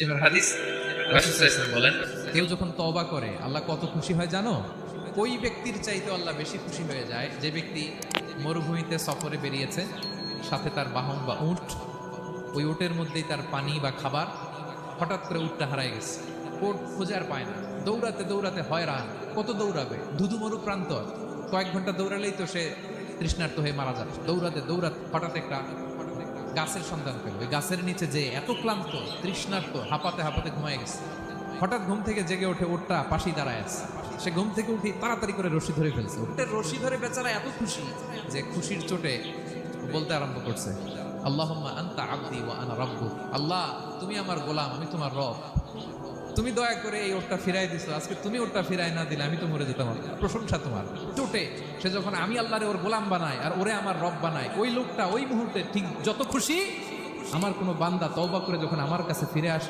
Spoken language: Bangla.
এবার হাদিস রাসূল সাল্লাল্লাহু আলাইহি ওয়াসাল্লাম বলেন, কেউ যখন তওবা করে আল্লাহ কত খুশি হয় জানো? ওই ব্যক্তির চাইতে আল্লাহ বেশি খুশি হয়ে যায় যে ব্যক্তি মরুভূমিতে সফরে বেরিয়েছে, সাথে তার বাহন বা উট, ওই উটের মধ্যেই তার পানি বা খাবার, হঠাৎ করে উটটা হারায় গেছে, উট খুঁজে আর পায় না, দৌড়াতে দৌড়াতে হয়রান, কত দৌড়াবে, ধুধু মরু প্রান্ত, কয়েক ঘন্টা দৌড়ালেই তো সে তৃষ্ণার্ত হয়ে মারা যাবে। দৌড়াতে দৌড়াতে হঠাৎ একটা গাছের সন্ধান পেল, ওই গাছের নিচে যে এত ক্লান্ত তৃষ্ণার্ত হাঁপাতে হাঁপাতে ঘুমায় গেছে। হঠাৎ ঘুম থেকে জেগে ওঠে, ওঠটা পাশেই দাঁড়ায় আছে। সে ঘুম থেকে উঠে তাড়াতাড়ি করে রশি ধরে ফেলছে। উঠের রশি ধরে বেচারা এত খুশি যে খুশির চোটে বলতে আরম্ভ করছে, আল্লাহুম্মা আনতা আবদি ওয়া আনা রাব্বুক। আল্লাহ, তুমি আমার গোলাম, আমি তোমার রব। তুমি দয়া করে এই ওটটা ফিরাই দিছো, আজকে তুমি ওটটা ফিরাই না দিলে আমি তো মরে যেতাম। প্রশংসা তোমার। চোটে সে যখন আমি আল্লাহরে ওর গোলাম বানায় আর ওরে আমার রব বানায়, ওই লোকটা ওই মুহূর্তে ঠিক যত খুশি আমার কোনো বান্দা তওবা করে যখন আমার কাছে ফিরে আসে